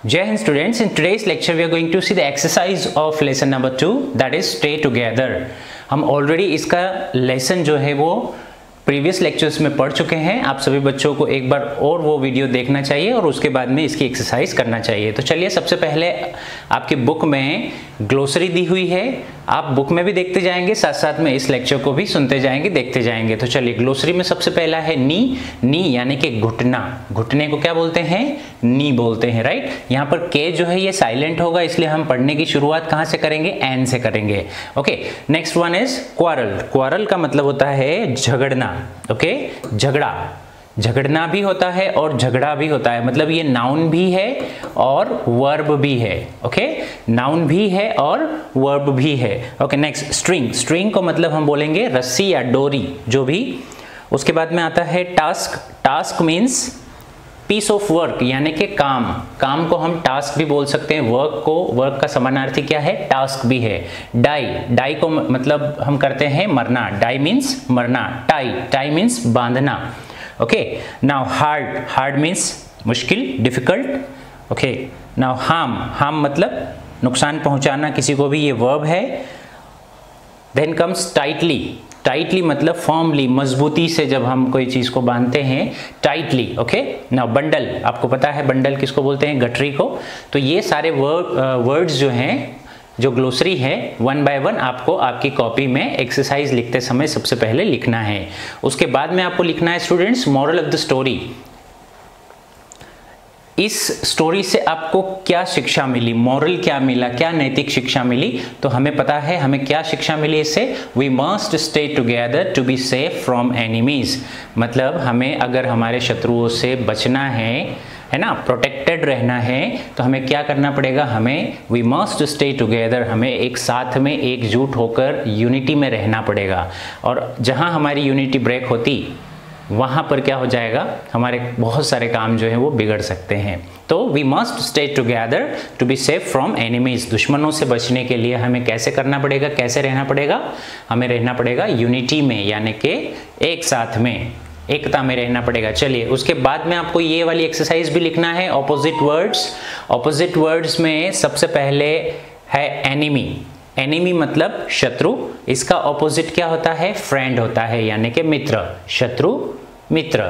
Jai Hind students, in today's lecture we are going to see the exercise of lesson number 2, that is stay together. हम already इसका lesson जो है वो previous lectures में पढ़ चुके हैं। आप सभी बच्चों को एक बार और वो वीडियो देखना चाहिए और उसके बाद में इसकी एक्सरसाइज करना चाहिए। तो चलिए सबसे पहले आपकी बुक में ग्लोसरी दी हुई है, आप बुक में भी देखते जाएंगे, साथ साथ में इस लेक्चर को भी सुनते जाएंगे, देखते जाएंगे। तो चलिए ग्लोसरी में सबसे पहला है नी। नी यानी कि घुटना, घुटने को क्या बोलते हैं? नी बोलते हैं, राइट। यहाँ पर के जो है ये साइलेंट होगा, इसलिए हम पढ़ने की शुरुआत कहाँ से करेंगे? एन से करेंगे। Okay, next one is quarrel. Quarrel का मतलब होता है झगड़ना। ओके, झगड़ा, झगड़ना भी होता है और झगड़ा भी होता है, मतलब ये नाउन भी है और वर्ब भी है। ओके, नाउन भी है और वर्ब भी है। Okay, next string. स्ट्रिंग को मतलब हम बोलेंगे रस्सी या डोरी, जो भी। उसके बाद में आता है task. Task means piece of work, यानी कि काम। काम को हम टास्क भी बोल सकते हैं, वर्क को, वर्क का समानार्थी क्या है? टास्क भी है। डाई, डाई को मतलब हम करते हैं मरना, डाई मीन्स मरना। टाई, टाई मीन्स बांधना। Okay, now hard, hard means मुश्किल, difficult. Okay, now harm, harm मतलब नुकसान पहुंचाना किसी को भी, ये वर्ब है। Then comes tightly. टाइटली मतलब फॉर्मली, मजबूती से जब हम कोई चीज को बांधते हैं, टाइटली। ओके, नाउ बंडल, आपको पता है बंडल किसको बोलते हैं? गठरी को। तो ये सारे वर्ड्स जो हैं, जो ग्लोसरी है, वन बाय वन आपको आपकी कॉपी में एक्सरसाइज लिखते समय सबसे पहले लिखना है। उसके बाद में आपको लिखना है students moral of the story. इस स्टोरी से आपको क्या शिक्षा मिली, मोरल क्या मिला, क्या नैतिक शिक्षा मिली? तो हमें पता है हमें क्या शिक्षा मिली इससे। We must stay together to be safe from enemies. मतलब हमें अगर हमारे शत्रुओं से बचना है ना, प्रोटेक्टेड रहना है, तो हमें क्या करना पड़ेगा? हमें वी मस्ट स्टे टुगेदर, हमें एक साथ में एकजुट होकर यूनिटी में रहना पड़ेगा। और जहां हमारी यूनिटी ब्रेक होती, वहां पर क्या हो जाएगा? हमारे बहुत सारे काम जो है वो बिगड़ सकते हैं। तो we must stay together to be safe from enemies. दुश्मनों से बचने के लिए हमें कैसे करना पड़ेगा, कैसे रहना पड़ेगा? हमें रहना पड़ेगा यूनिटी में, यानी कि एक साथ में, एकता में रहना पड़ेगा। चलिए उसके बाद में आपको ये वाली एक्सरसाइज भी लिखना है, ऑपोजिट वर्ड्स। ऑपोजिट वर्ड्स में सबसे पहले है एनिमी। एनिमी मतलब शत्रु, इसका ऑपोजिट क्या होता है? फ्रेंड होता है, यानी कि मित्र। शत्रु, मित्र।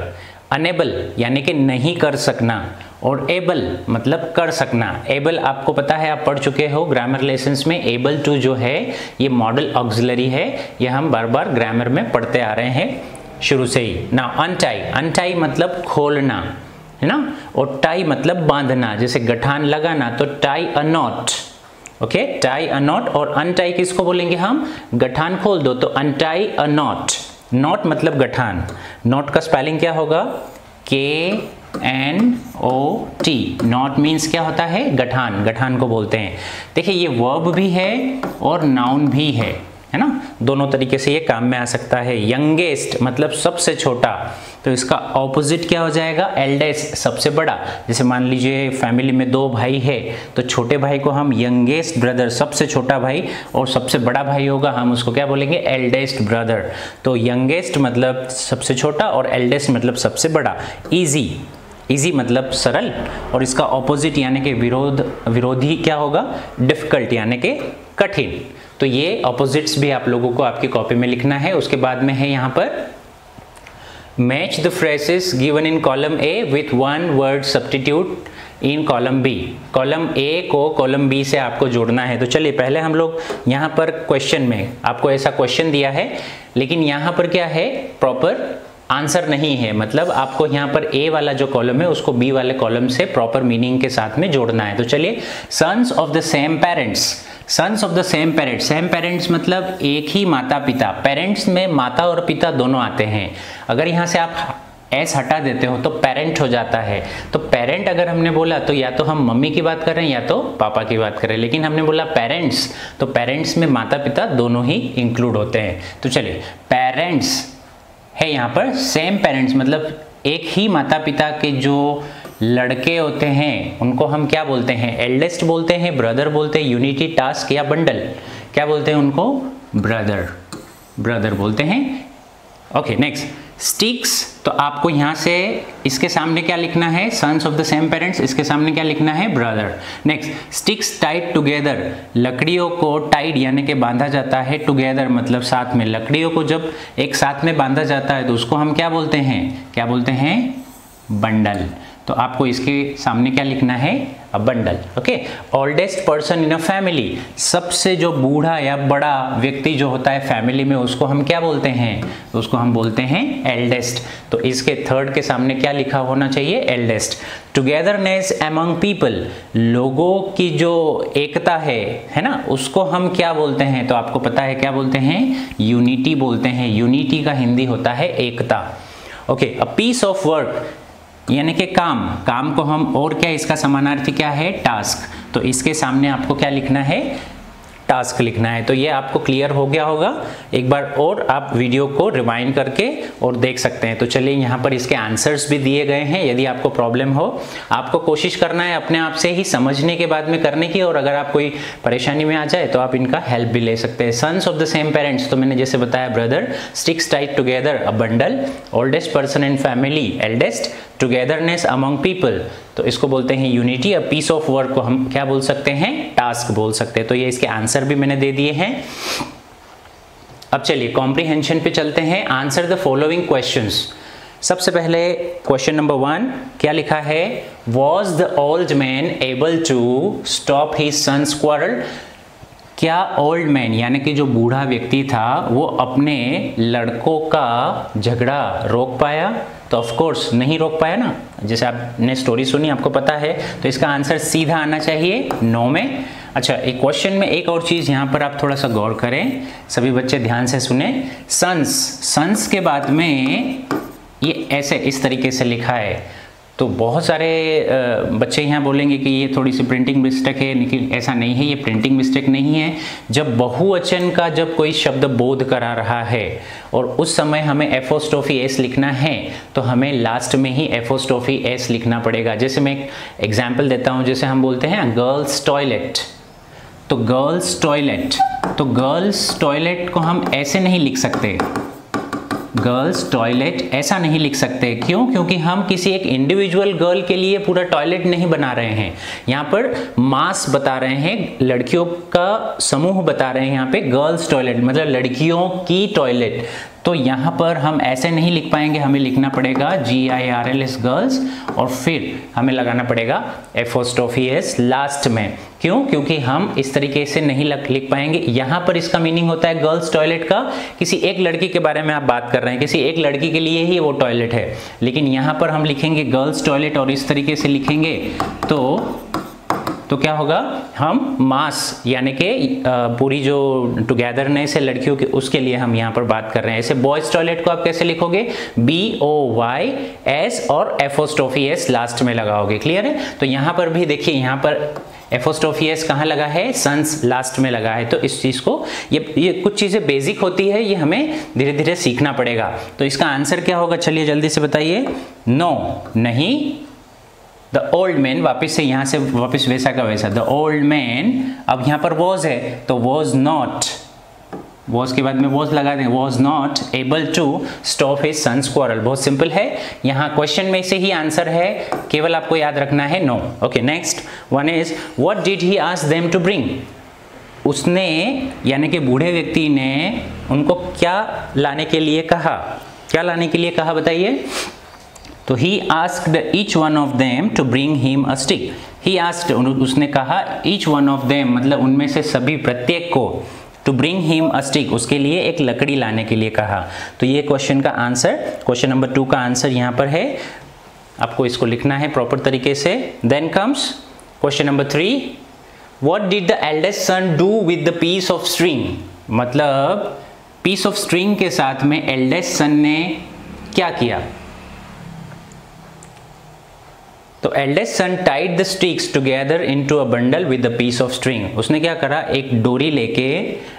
अनेबल यानी कि नहीं कर सकना, और एबल मतलब कर सकना। एबल आपको पता है, आप पढ़ चुके हो ग्रामर लेसन्स में। एबल टू जो है ये मॉडल ऑक्सिलरी है, ये हम बार बार ग्रामर में पढ़ते आ रहे हैं शुरू से ही। ना अनटाई, अनटाई मतलब खोलना, है ना, और टाई मतलब बांधना, जैसे गठान लगाना, तो tie a not. Okay, tie a not. और अनटाई किसको बोलेंगे हम? गठान खोल दो, तो अनटाई अ नॉट। नॉट मतलब गठान। नॉट का स्पेलिंग क्या होगा? KNOT। नॉट मीन्स क्या होता है? गठान, गठान को बोलते हैं। देखिए ये वर्ब भी है और नाउन भी है ना, दोनों तरीके से ये काम में आ सकता है। यंगेस्ट मतलब सबसे छोटा, तो इसका ऑपोजिट क्या हो जाएगा? एल्डेस्ट, सबसे बड़ा। जैसे मान लीजिए फैमिली में दो भाई है, तो छोटे भाई को हम यंगेस्ट ब्रदर, सबसे छोटा भाई, और सबसे बड़ा भाई होगा, हम उसको क्या बोलेंगे? Eldest brother. तो यंगेस्ट मतलब सबसे छोटा और एल्डेस्ट मतलब सबसे बड़ा। इजी, इजी मतलब सरल, और इसका ऑपोजिट यानी कि विरोधी क्या होगा? डिफिकल्ट यानी कि कठिन। तो ये ऑपोजिट्स भी आप लोगों को आपकी कॉपी में लिखना है। उसके बाद में है यहाँ पर match the phrases given in column A with one word substitute in column B. Column A को कॉलम बी से आपको जोड़ना है। तो चलिए पहले हम लोग यहाँ पर क्वेश्चन में आपको ऐसा क्वेश्चन दिया है, लेकिन यहाँ पर क्या है? प्रॉपर आंसर नहीं है, मतलब आपको यहाँ पर ए वाला जो कॉलम है उसको बी वाले कॉलम से प्रॉपर मीनिंग के साथ में जोड़ना है। तो चलिए, sons of the same parents. Sons of the same parents, same parents मतलब एक ही माता पिता। पेरेंट्स में माता और पिता दोनों आते हैं। अगर यहाँ से आप एस हटा देते हो तो पेरेंट हो जाता है। तो पेरेंट अगर हमने बोला तो या तो हम मम्मी की बात कर रहे हैं या तो पापा की बात कर रहे हैं, लेकिन हमने बोला पेरेंट्स, तो पेरेंट्स में माता पिता दोनों ही इंक्लूड होते हैं। तो चलिए, पेरेंट्स है यहाँ पर, सेम पेरेंट्स मतलब एक ही माता पिता के जो लड़के होते हैं उनको हम क्या बोलते हैं? एल्डेस्ट बोलते हैं, ब्रदर बोलते हैं, यूनिटी, टास्क या बंडल, क्या बोलते हैं उनको? ब्रदर, ब्रदर बोलते हैं। ओके, नेक्स्ट स्टिक्स, तो आपको यहाँ से इसके सामने क्या लिखना है, sons of the same parents, इसके सामने क्या लिखना है, brother. Next, sticks tied together, लकड़ियों को टाइड यानी कि बांधा जाता है, टुगेदर मतलब साथ में, लकड़ियों को जब एक साथ में बांधा जाता है तो उसको हम क्या बोलते हैं, क्या बोलते हैं, बंडल। तो आपको इसके सामने क्या लिखना है, a bundle. Okay, oldest person in a family, सबसे जो बूढ़ा या बड़ा व्यक्ति जो होता है फैमिली में उसको हम क्या बोलते हैं, उसको हम बोलते हैं एल्डेस्ट। तो इसके थर्ड के सामने क्या लिखा होना चाहिए, एल्डेस्ट। टुगेदरनेस अमंग पीपल, लोगों की जो एकता है ना, उसको हम क्या बोलते हैं, तो आपको पता है क्या बोलते हैं, यूनिटी बोलते हैं। यूनिटी का हिंदी होता है एकता। Okay, a piece of work यानी कि काम, काम को हम, और क्या इसका समानार्थी क्या है, टास्क। तो इसके सामने आपको क्या लिखना है, टास्क लिखना है। तो ये आपको क्लियर हो गया होगा। एक बार और आप वीडियो को रिवाइंड करके और देख सकते हैं। तो चलिए यहाँ पर इसके आंसर्स भी दिए गए हैं। यदि आपको प्रॉब्लम हो, आपको कोशिश करना है अपने आप से ही समझने के बाद में करने की, और अगर आप कोई परेशानी में आ जाए तो आप इनका हेल्प भी ले सकते हैं। Sons of the same parents, तो मैंने जैसे बताया, brother, sticks tied together, a bundle, oldest person in family, eldest, togetherness among people, तो इसको बोलते हैं unity. A piece of work को हम क्या बोल सकते हैं, टास्क बोल सकते हैं। तो ये इसके आंसर भी मैंने दे दिए हैं। अब चलिए कॉम्प्रिहेंशन पे चलते हैं। Answer the following questions. सबसे पहले क्वेश्चन नंबर 1 क्या लिखा है, was the old man able to stop his sons quarrel, क्या ओल्ड मैन यानी कि जो बूढ़ा व्यक्ति था वो अपने लड़कों का झगड़ा रोक पाया, तो ऑफ कोर्स नहीं रोक पाया ना, जैसे आपने स्टोरी सुनी आपको पता है। तो इसका आंसर सीधा आना चाहिए, नो में। अच्छा, एक क्वेश्चन में एक और चीज़ यहाँ पर आप थोड़ा सा गौर करें, सभी बच्चे ध्यान से सुने। सन्स, सन्स के बाद में ये ऐसे इस तरीके से लिखा है, तो बहुत सारे बच्चे यहाँ बोलेंगे कि ये थोड़ी सी प्रिंटिंग मिस्टेक है, लेकिन ऐसा नहीं है, ये प्रिंटिंग मिस्टेक नहीं है। जब बहुवचन का जब कोई शब्द बोध करा रहा है और उस समय हमें एपोस्ट्रोफी एस लिखना है, तो हमें लास्ट में ही एपोस्ट्रोफी एस लिखना पड़ेगा। जैसे मैं एक एग्जाम्पल देता हूँ, जैसे हम बोलते हैं गर्ल्स टॉयलेट, तो गर्ल्स टॉयलेट, तो गर्ल्स टॉयलेट को हम ऐसे नहीं लिख सकते, गर्ल्स टॉयलेट ऐसा नहीं लिख सकते। क्यों? क्योंकि हम किसी एक इंडिविजुअल गर्ल के लिए पूरा टॉयलेट नहीं बना रहे हैं, यहाँ पर मास बता रहे हैं, लड़कियों का समूह बता रहे हैं। यहाँ पे गर्ल्स टॉयलेट मतलब लड़कियों की टॉयलेट, तो यहाँ पर हम ऐसे नहीं लिख पाएंगे, हमें लिखना पड़ेगा GIRLS गर्ल्स, और फिर हमें लगाना पड़ेगा एपोस्ट्रोफी एस लास्ट में। क्यों? क्योंकि हम इस तरीके से नहीं लिख पाएंगे। यहाँ पर इसका मीनिंग होता है गर्ल्स टॉयलेट का, किसी एक लड़की के बारे में आप बात कर रहे हैं, किसी एक लड़की के लिए ही वो टॉयलेट है, लेकिन यहाँ पर हम लिखेंगे गर्ल्स टॉयलेट और इस तरीके से लिखेंगे तो क्या होगा, हम मास यानी कि पूरी जो टुगेदरनेस है लड़कियों की, उसके लिए हम यहाँ पर बात कर रहे हैं। ऐसे बॉयज टॉयलेट को आप कैसे लिखोगे, BOYS और एपोस्ट्रोफी एस लास्ट में लगाओगे। क्लियर है? तो यहाँ पर भी देखिए, यहाँ पर एपोस्ट्रोफी एस कहाँ लगा है, सन्स लास्ट में लगा है। तो इस चीज़ को, ये कुछ चीज़ें बेसिक होती है, ये हमें धीरे धीरे सीखना पड़ेगा। तो इसका आंसर क्या होगा, चलिए जल्दी से बताइए। नो, नहीं। द ओल्ड मैन, वापिस से यहाँ से वापिस वैसा का वैसा, द ओल्ड मैन, अब यहाँ पर वॉज है तो वॉज नॉट, वॉज के बाद में वॉज लगा दें, was not able to stop his sons quarrel. बहुत सिंपल है, यहाँ क्वेश्चन में से ही आंसर है, केवल आपको याद रखना है no. Okay, next one is what did he ask them to bring, उसने यानी कि बूढ़े व्यक्ति ने उनको क्या लाने के लिए कहा, क्या लाने के लिए कहा बताइए। तो he asked each one of them to bring him a stick. He asked, उसने कहा each one of them मतलब उनमें से सभी प्रत्येक को, to bring him a stick, उसके लिए एक लकड़ी लाने के लिए कहा। तो ये क्वेश्चन का आंसर, क्वेश्चन नंबर 2 का आंसर यहाँ पर है, आपको इसको लिखना है प्रॉपर तरीके से। Then comes question number 3, what did the eldest son do with the piece of string, मतलब piece of string के साथ में eldest son ने क्या किया। तो eldest son tied the sticks together into a bundle with the piece of string, उसने क्या करा, एक डोरी लेके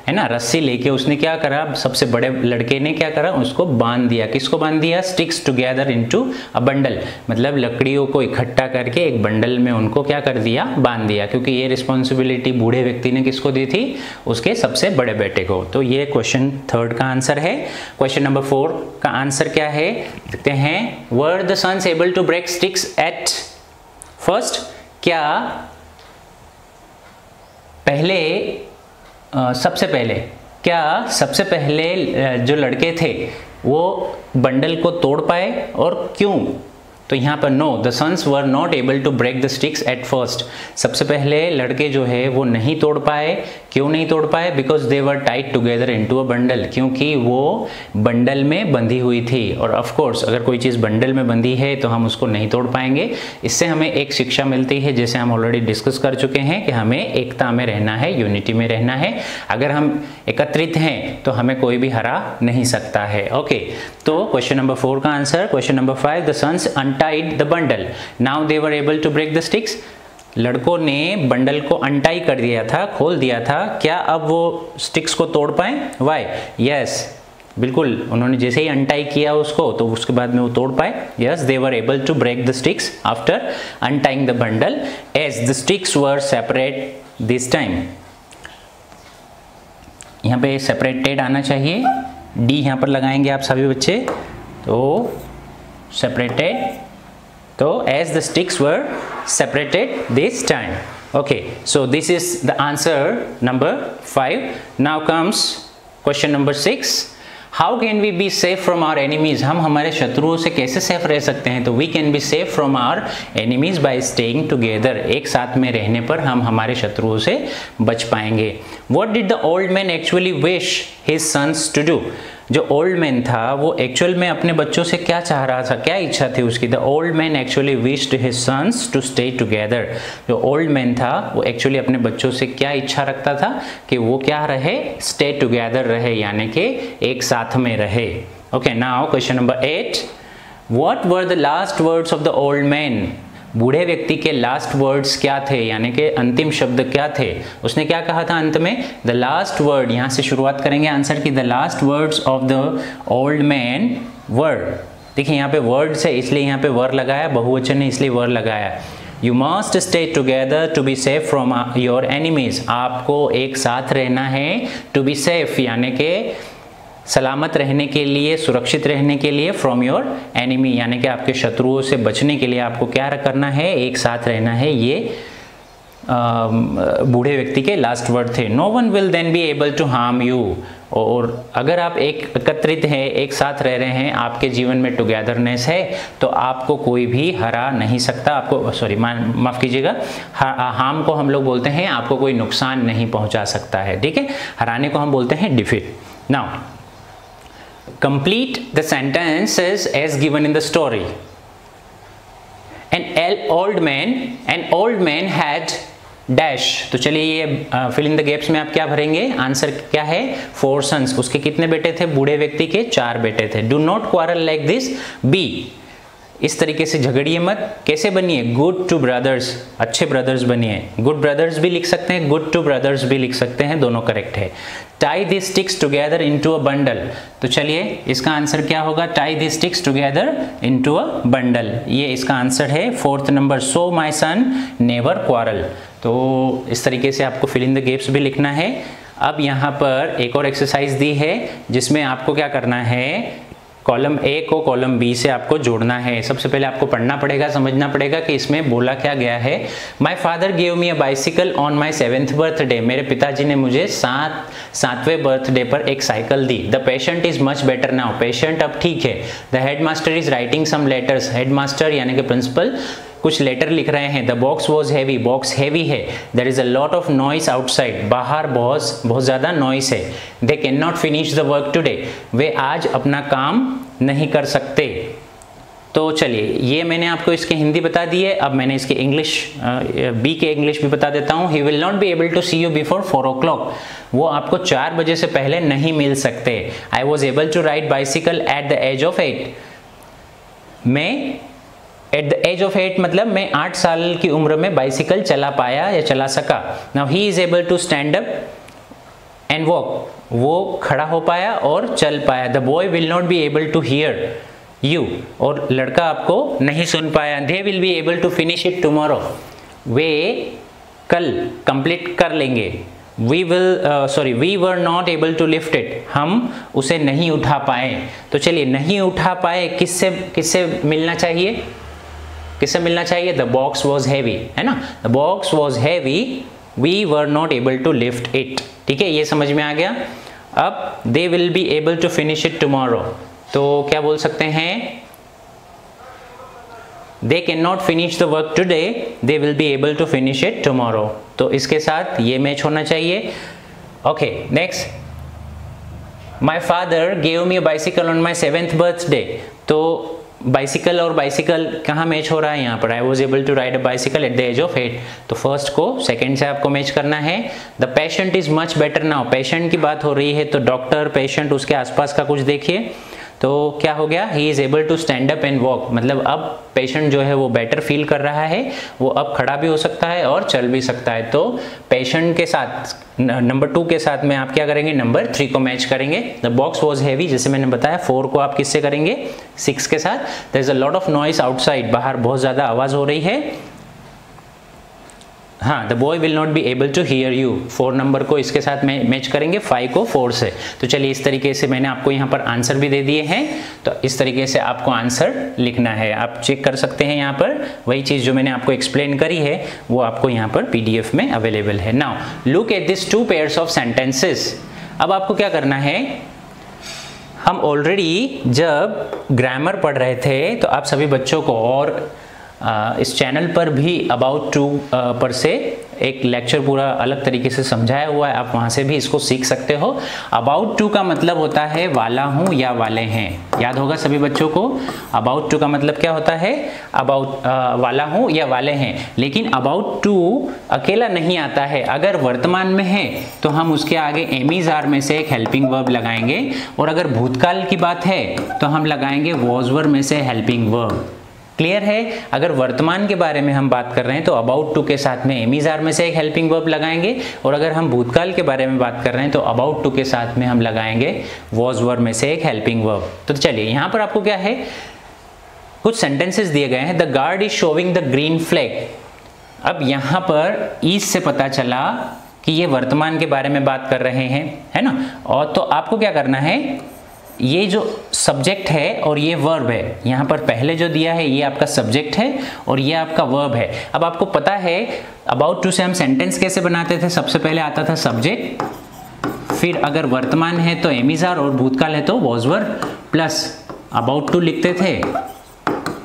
है ना, रस्सी लेके उसने क्या करा, सबसे बड़े लड़के ने क्या करा, उसको बांध दिया। किसको बांध दिया? Sticks together into a bundle, मतलब लकड़ियों को इकट्ठा करके एक बंडल में उनको क्या कर दिया, बांध दिया, क्योंकि ये रिस्पॉन्सिबिलिटी बूढ़े व्यक्ति ने किसको दी थी? उसके सबसे बड़े बेटे को। तो ये क्वेश्चन 3 का आंसर है। क्वेश्चन नंबर 4 का आंसर क्या है, देखते हैं। Were the sons able to break sticks at first, क्या पहले सबसे पहले जो लड़के थे वो बंडल को तोड़ पाए, और क्यों? तो यहाँ पर no, the sons were not able to break the sticks at first, सबसे पहले लड़के जो है वो नहीं तोड़ पाए। क्यों नहीं तोड़ पाए? Because they were tied together into a bundle, क्योंकि वो बंडल में बंधी हुई थी। और ऑफ कोर्स अगर कोई चीज़ बंडल में बंधी है तो हम उसको नहीं तोड़ पाएंगे। इससे हमें एक शिक्षा मिलती है, जैसे हम ऑलरेडी डिस्कस कर चुके हैं, कि हमें एकता में रहना है, यूनिटी में रहना है। अगर हम एकत्रित हैं तो हमें कोई भी हरा नहीं सकता है। ओके, तो क्वेश्चन नंबर 4 का answer. Question number 5, the sons untied the bundle, now they were able to break the sticks, लड़कों ने बंडल को अनटाई कर दिया था, खोल दिया था, क्या अब वो स्टिक्स को तोड़ पाए? वाई? यस, बिल्कुल, उन्होंने जैसे ही अनटाई किया उसको तो उसके बाद में वो तोड़ पाए। Yes, they were able to break the sticks after untying the bundle as the sticks were separate this time. यहाँ पे सेपरेटेड आना चाहिए, डी यहाँ पर लगाएंगे आप सभी बच्चे, तो सेपरेटेड, तो as the sticks were separated this time. Okay, so this is the answer number 5. Now comes question number 6. How can we be safe from our enemies? हम हमारे शत्रुओं से कैसे सेफ रह सकते हैं? तो we can be safe from our enemies by staying together. एक साथ में रहने पर हम हमारे शत्रुओं से बच पाएंगे। What did the old man actually wish his sons to do? जो ओल्ड मैन था वो एक्चुअल में अपने बच्चों से क्या चाह रहा था, क्या इच्छा थी उसकी? The old man actually wished his sons to stay together. जो ओल्ड मैन था वो एक्चुअली अपने बच्चों से क्या इच्छा रखता था कि वो क्या रहे? स्टे टुगेदर रहे, यानी कि एक साथ में रहे। Okay, now question number 8, what were the last words of the old man? बूढ़े व्यक्ति के लास्ट वर्ड्स क्या थे, यानी कि अंतिम शब्द क्या थे? उसने क्या कहा था अंत में? द लास्ट वर्ड, यहाँ से शुरुआत करेंगे आंसर की। The last words of the old man were, देखिए यहाँ पे वर्ड्स है इसलिए यहाँ पे वर लगाया, बहुवचन है इसलिए वर लगाया। You must stay together to be safe from your enemies, आपको एक साथ रहना है, टू बी सेफ यानी कि सलामत रहने के लिए, सुरक्षित रहने के लिए, फ्रॉम योर एनिमी यानी कि आपके शत्रुओं से बचने के लिए आपको क्या करना है? एक साथ रहना है। ये बूढ़े व्यक्ति के लास्ट वर्ड थे। No one will then be able to harm you, और अगर आप एकत्रित हैं, एक साथ रह रहे हैं, आपके जीवन में टुगेदरनेस है, तो आपको कोई भी हरा नहीं सकता। आपको सॉरी माफ़ कीजिएगा, हार्म को हम लोग बोलते हैं आपको कोई नुकसान नहीं पहुंचा सकता है, ठीक है। हराने को हम बोलते हैं defeat. Now complete the sentences as given in the story. An old man had dash, तो चलिए ये fill in the gaps में आप क्या भरेंगे? आंसर क्या है? 4 sons, उसके कितने बेटे थे? बूढ़े व्यक्ति के 4 बेटे थे। Do not quarrel like this, be, इस तरीके से झगड़िए मत। कैसे बनिए? गुड टू ब्रदर्स, अच्छे ब्रदर्स बनिए। गुड ब्रदर्स भी लिख सकते हैं, गुड टू ब्रदर्स भी लिख सकते हैं, दोनों करेक्ट है। Tie the sticks together into a bundle, तो चलिए इसका आंसर क्या होगा? Tie the sticks together into a bundle, ये इसका आंसर है। 4th नंबर, सो माई सन नेवर क्वारल, तो इस तरीके से आपको फिल इन द गैप्स भी लिखना है। अब यहाँ पर एक और एक्सरसाइज दी है जिसमें आपको क्या करना है? कॉलम ए को कॉलम बी से आपको जोड़ना है। सबसे पहले आपको पढ़ना पड़ेगा, समझना पड़ेगा कि इसमें बोला क्या गया है। My father gave me a bicycle on my 7th birthday, मेरे पिताजी ने मुझे 7वें बर्थडे पर एक साइकिल दी। The patient is much better now, patient अब ठीक है। The headmaster is writing some letters, headmaster यानी कि प्रिंसिपल कुछ लेटर लिख रहे हैं। The box was heavy, box heavy है। There is a lot of noise outside, बाहर बहुत ज़्यादा नॉइस है। They can not finish the work today, वे आज अपना काम नहीं कर सकते। तो चलिए ये मैंने आपको इसके हिंदी बता दी है, अब मैंने इसके इंग्लिश बी के इंग्लिश भी बता देता हूँ। He will not be able to see you before 4 o'clock, वो आपको 4 बजे से पहले नहीं मिल सकते। I was able to ride bicycle at the age of 8, मैं एट द एज ऑफ 8 मतलब मैं 8 साल की उम्र में बाइसिकल चला पाया या चला सका। Now he is able to stand up, and walk, वो खड़ा हो पाया और चल पाया। The boy will not be able to hear you, और लड़का आपको नहीं सुन पाया। They will be able to finish it tomorrow, वे कल कंप्लीट कर लेंगे। We were not able to lift it, हम उसे नहीं उठा पाए। तो चलिए, नहीं उठा पाए किससे किससे मिलना चाहिए, किससे मिलना चाहिए? द बॉक्स वॉज हैवी, है ना, the box was heavy, we were not able to lift it. ठीक है, ये समझ में आ गया। अब they will be able to finish it tomorrow, तो क्या बोल सकते हैं? They cannot finish the work today, they will be able to finish it tomorrow। तो इसके साथ ये मैच होना चाहिए। Okay, next, my father gave me a bicycle on my 7th birthday। तो बाइसिकल और बाइसिकल कहाँ मैच हो रहा है? यहाँ पर I was able to ride a bicycle at the age of 8। तो फर्स्ट को सेकंड से आपको मैच करना है। The patient is much better now, patient की बात हो रही है तो डॉक्टर, पेशेंट, उसके आसपास का कुछ देखिए। तो क्या हो गया? He is able to stand up and walk, मतलब अब पेशेंट जो है वो बेटर फील कर रहा है, वो अब खड़ा भी हो सकता है और चल भी सकता है। तो पेशेंट के साथ नंबर 2 के साथ में आप क्या करेंगे? नंबर 3 को मैच करेंगे। द बॉक्स वॉज हैवी, जैसे मैंने बताया। 4 को आप किससे करेंगे? 6 के साथ। There is a lot of noise outside, बाहर बहुत ज़्यादा आवाज़ हो रही है। हाँ, the boy will not be able to hear you, 4 number को इसके साथ मैच करेंगे, 5 को 4 से। तो चलिए, इस तरीके से मैंने आपको यहाँ पर आंसर भी दे दिए हैं। तो इस तरीके से आपको आंसर लिखना है, आप चेक कर सकते हैं। यहाँ पर वही चीज़ जो मैंने आपको एक्सप्लेन करी है वो आपको यहाँ पर PDF में अवेलेबल है। Now look at this 2 pairs of sentences. अब आपको क्या करना है? हम ऑलरेडी जब ग्रामर पढ़ रहे थे तो आप सभी बच्चों को, और इस चैनल पर भी अबाउट टू पर से एक लेक्चर पूरा अलग तरीके से समझाया हुआ है, आप वहाँ से भी इसको सीख सकते हो। अबाउट टू का मतलब होता है वाला हूँ या वाले हैं, याद होगा सभी बच्चों को। अबाउट टू का मतलब क्या होता है? अबाउट वाला हूँ या वाले हैं। लेकिन अबाउट टू अकेला नहीं आता है, अगर वर्तमान में है तो हम उसके आगे एम इज आर में से एक हेल्पिंग वर्ब लगाएंगे, और अगर भूतकाल की बात है तो हम लगाएंगे वॉज वर में से हेल्पिंग वर्ब। क्लियर है? अगर वर्तमान के बारे में हम बात कर रहे हैं तो अबाउट टू के साथ में एम इज आर में से एक हेल्पिंग वर्ब लगाएंगे, और अगर हम भूतकाल के बारे में बात कर रहे हैं तो अबाउट टू के साथ में हम लगाएंगे वॉज वर में से एक हेल्पिंग वर्ब। तो चलिए, यहाँ पर आपको क्या है? कुछ सेंटेंसेस दिए गए हैं। The guard is showing the green flag. अब यहाँ पर इज से पता चला कि ये वर्तमान के बारे में बात कर रहे हैं, है ना। और तो आपको क्या करना है? ये जो सब्जेक्ट है और ये वर्ब है, यहाँ पर पहले जो दिया है ये आपका सब्जेक्ट है और ये आपका वर्ब है। अब आपको पता है अबाउट टू से हम सेंटेंस कैसे बनाते थे? सबसे पहले आता था सब्जेक्ट, फिर अगर वर्तमान है तो एम इज आर, और भूतकाल है तो was were plus about to लिखते थे।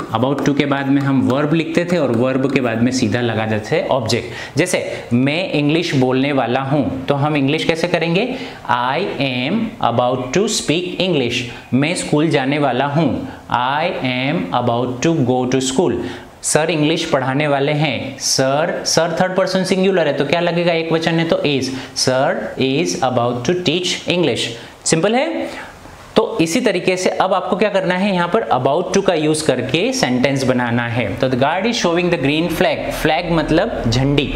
अबाउट टू के बाद में हम वर्ब लिखते थे और वर्ब के बाद में सीधा लगा देते थे ऑब्जेक्ट। जैसे मैं इंग्लिश बोलने वाला हूँ तो हम इंग्लिश कैसे करेंगे? I am about to speak English. मैं स्कूल जाने वाला हूँ, I am about to go to school. Sir English पढ़ाने वाले हैं, सर थर्ड पर्सन सिंगुलर है तो क्या लगेगा? एक वचन है तो is. Sir is about to teach English. Simple है। तो इसी तरीके से अब आपको क्या करना है? यहाँ पर अबाउट टू का यूज करके सेंटेंस बनाना है। तो the guard is showing the green flag. Flag मतलब झंडी,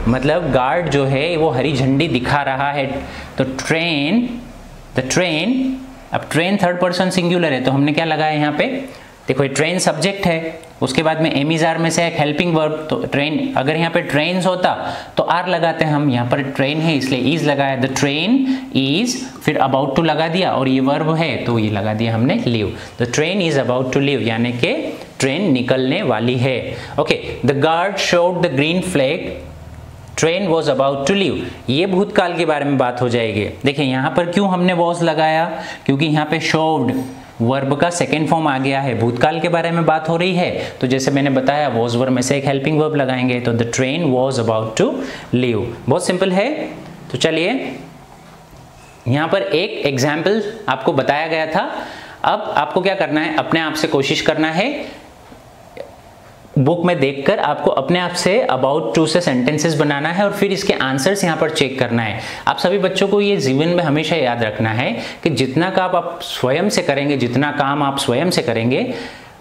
मतलब गार्ड जो है वो हरी झंडी दिखा रहा है। तो द ट्रेन, अब ट्रेन थर्ड पर्सन सिंगुलर है तो हमने क्या लगाया यहाँ पे? देखो, ये ट्रेन सब्जेक्ट है, उसके बाद में एम इज आर में से एक हेल्पिंग वर्ब। तो ट्रेन, अगर यहाँ पे ट्रेन्स होता तो आर लगाते हैं हम, यहाँ पर ट्रेन है इसलिए इज लगाया। द ट्रेन इज, फिर अबाउट टू लगा दिया, और ये वर्ब है तो ये लगा दिया हमने leave. The train is about to leave, यानी कि ट्रेन निकलने वाली है। Okay, the guard showed the green flag, train was about to leave. ये भूतकाल के बारे में बात हो जाएगी। देखिए यहाँ पर क्यों हमने वॉज लगाया? क्योंकि यहाँ पे शोड वर्ब का सेकेंड फॉर्म आ गया है, भूतकाल के बारे में बात हो रही है तो जैसे मैंने बताया वॉज वर्ब में से एक हेल्पिंग वर्ब लगाएंगे। तो the train was about to leave, बहुत सिंपल है। तो चलिए, यहाँ पर एक एग्जाम्पल आपको बताया गया था। अब आपको क्या करना है? अपने आप से कोशिश करना है, बुक में देखकर आपको अपने आप से अबाउट टू से सेंटेंसेस बनाना है और फिर इसके आंसर्स यहाँ पर चेक करना है। आप सभी बच्चों को ये जीवन में हमेशा याद रखना है कि जितना काम आप स्वयं से करेंगे, जितना काम आप स्वयं से करेंगे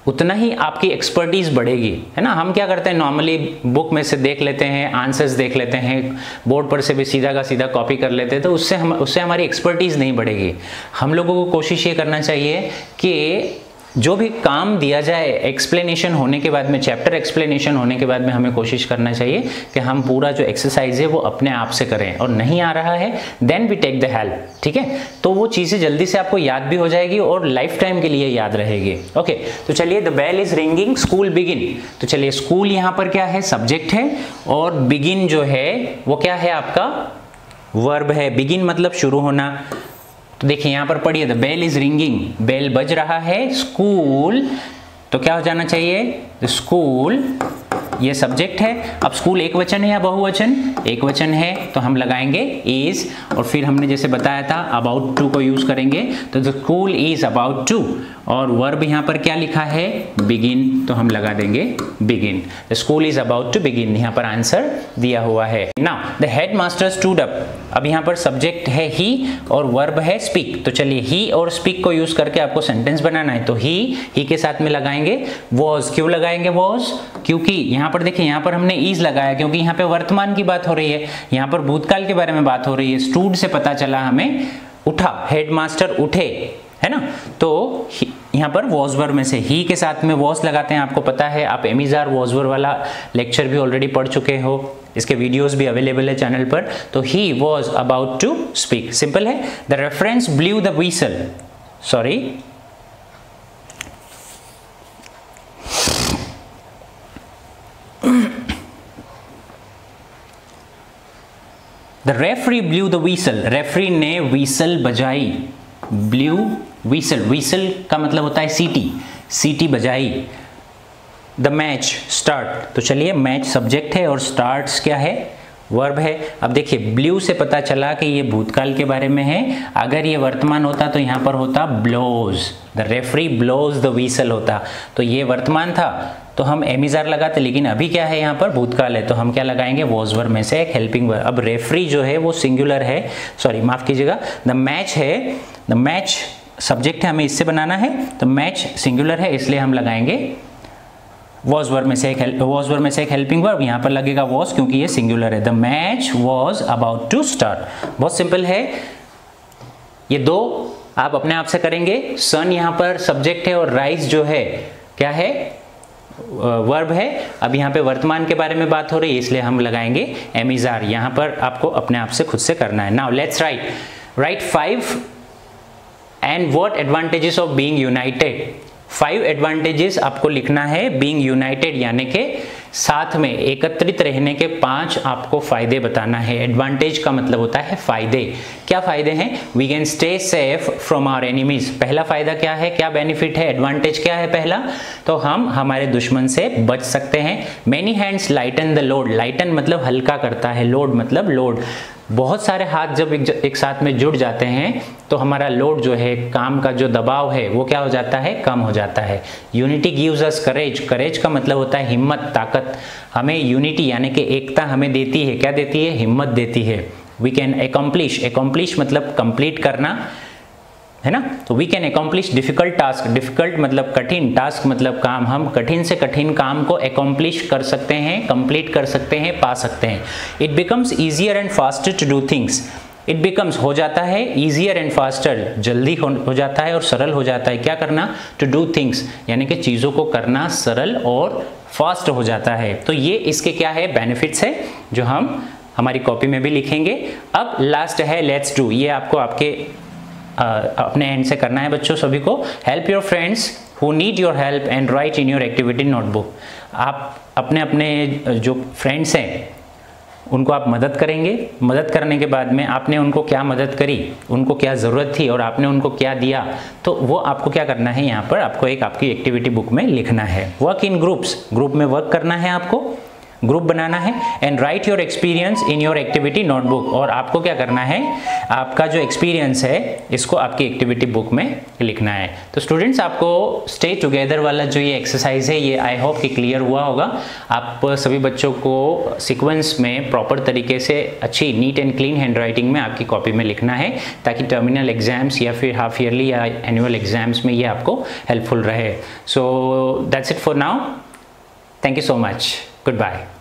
उतना ही आपकी एक्सपर्टीज़ बढ़ेगी, है ना। हम क्या करते हैं, नॉर्मली बुक में से देख लेते हैं, आंसर्स देख लेते हैं, बोर्ड पर से भी सीधा का सीधा कॉपी कर लेते हैं, तो उससे हमारी एक्सपर्टीज़ नहीं बढ़ेगी। हम लोगों को कोशिश ये करना चाहिए कि जो भी काम दिया जाए, एक्सप्लेनेशन होने के बाद में, चैप्टर एक्सप्लेनेशन होने के बाद में हमें कोशिश करना चाहिए कि हम पूरा जो एक्सरसाइज है वो अपने आप से करें, और नहीं आ रहा है then we take the help, ठीक है। तो वो चीज़ें जल्दी से आपको याद भी हो जाएगी और लाइफ टाइम के लिए याद रहेगी। ओके, तो चलिए, the bell is ringing, school begin. तो चलिए, स्कूल यहाँ पर क्या है, सब्जेक्ट है, और बिगिन जो है वो क्या है, आपका वर्ब है। बिगिन मतलब शुरू होना। तो देखिए यहाँ पर पढ़िए, the bell is ringing, bell बज रहा है, स्कूल तो क्या हो जाना चाहिए, स्कूल, ये सब्जेक्ट है। अब स्कूल एक वचन है या बहुवचन, एक वचन है, तो हम लगाएंगे इज, और फिर हमने जैसे बताया था अबाउट टू को यूज करेंगे, तो the school is about to, और वर्ब यहाँ पर क्या लिखा है, बिगिन, तो हम लगा देंगे begin. The school is about to begin, यहाँ पर आंसर दिया हुआ है। Now the head master stood up, अब यहाँ पर सब्जेक्ट है ही और वर्ब है स्पीक। तो चलिए, ही और स्पीक को यूज करके आपको सेंटेंस बनाना है, तो ही के साथ में लगाएंगे वॉज। क्यों लगाएंगे वॉज, क्योंकि यहाँ पर देखिए, यहाँ पर हमने इज लगाया क्योंकि यहाँ पे वर्तमान की बात हो रही है, यहाँ पर भूतकाल के बारे में बात हो रही है। स्टूड से पता चला हमें उठा, हेडमास्टर उठे, है ना। तो यहाँ पर वॉज वर्ब में से ही के साथ में वॉज लगाते हैं। आपको पता है, आप एमिजार वॉज वर्ब वाला लेक्चर भी ऑलरेडी पढ़ चुके हो, इसके वीडियोस भी अवेलेबल है चैनल पर। तो he was about to speak, simple है। The reference blew the whistle, sorry, the referee blew the whistle, referee ने व्हीसल बजाई, ब्लू व्हीसल, व्हीसल का मतलब होता है सीटी, सीटी बजाई। द मैच स्टार्ट, तो चलिए, मैच सब्जेक्ट है और स्टार्ट्स क्या है, वर्ब है। अब देखिए, ब्लू से पता चला कि ये भूतकाल के बारे में है, अगर ये वर्तमान होता तो यहाँ पर होता blows, the referee blows the whistle होता, तो ये वर्तमान था तो हम एमिजार लगाते, लेकिन अभी क्या है, यहाँ पर भूतकाल है, तो हम क्या लगाएंगे, वॉज वर्ब में से एक हेल्पिंग वर्ब। अब रेफरी जो है वो सिंगुलर है, सॉरी माफ कीजिएगा, द मैच है, द मैच सब्जेक्ट है, हमें इससे बनाना है, तो मैच सिंगुलर है, इसलिए हम लगाएंगे वॉज वर्ब में से एक हेल्पिंग वर्ब, यहाँ पर लगेगा वॉज क्योंकि ये सिंगुलर है। The match was about to start, बहुत सिंपल है। ये दो आप अपने आप से करेंगे। सन यहाँ पर सब्जेक्ट है और राइज जो है क्या है, वर्ब है। अब यहाँ पे वर्तमान के बारे में बात हो रही है, इसलिए हम लगाएंगे एमिजार। यहाँ पर आपको अपने आप से खुद से करना है। Now let's write 5 and what advantages of being United. 5 advantages आपको लिखना है बीइंग यूनाइटेड, यानी कि साथ में एकत्रित रहने के 5 आपको फायदे बताना है। एडवांटेज का मतलब होता है फायदे। क्या फायदे हैं? We can stay safe from our enemies. पहला फायदा क्या है, क्या बेनिफिट है, एडवांटेज क्या है पहला, तो हम हमारे दुश्मन से बच सकते हैं। Many hands lighten the load. Lighten मतलब हल्का करता है, लोड मतलब लोड। बहुत सारे हाथ जब एक साथ में जुड़ जाते हैं तो हमारा लोड जो है, काम का जो दबाव है वो क्या हो जाता है, कम हो जाता है। यूनिटी गिव्स अस करेज। करेज का मतलब होता है हिम्मत, ताकत। हमें यूनिटी यानी कि एकता हमें देती है, क्या देती है, हिम्मत देती है। We can accomplish. एकम्प्लिश मतलब कंप्लीट करना, है ना। तो we can accomplish difficult task. Difficult मतलब कठिन, टास्क मतलब काम। हम कठिन से कठिन काम को एकम्प्लिश कर सकते हैं, कंप्लीट कर सकते हैं, पा सकते हैं। It becomes easier and faster to do things. It becomes हो जाता है, ईजियर एंड फास्टर जल्दी हो जाता है और सरल हो जाता है। क्या करना, टू डू थिंग्स यानी कि चीज़ों को करना सरल और फास्ट हो जाता है। तो ये इसके क्या है, बेनिफिट्स है, जो हम हमारी कॉपी में भी लिखेंगे। अब लास्ट है लेट्स डू। ये आपको आपके अपने एंड से करना है बच्चों सभी को। Help your friends who need your help and right in your activity notebook. आप अपने अपने जो फ्रेंड्स हैं उनको आप मदद करेंगे। मदद करने के बाद में आपने उनको क्या मदद करी, उनको क्या ज़रूरत थी और आपने उनको क्या दिया, तो वो आपको क्या करना है, यहाँ पर आपको एक आपकी एक्टिविटी बुक में लिखना है। Work in groups. ग्रुप में वर्क करना है आपको। ग्रुप बनाना है and right your experience in your activity notebook. और आपको क्या करना है, आपका जो एक्सपीरियंस है इसको आपकी एक्टिविटी बुक में लिखना है। तो स्टूडेंट्स, आपको स्टे टुगेदर वाला जो ये एक्सरसाइज है ये आई होप कि क्लियर हुआ होगा। आप सभी बच्चों को सीक्वेंस में प्रॉपर तरीके से अच्छी neat and clean hand writing में आपकी कॉपी में लिखना है, ताकि टर्मिनल एग्जाम्स या फिर हाफ ईयरली या एनुअल एग्जाम्स में ये आपको हेल्पफुल रहे। So that's it for now. Thank you so much. Good bye.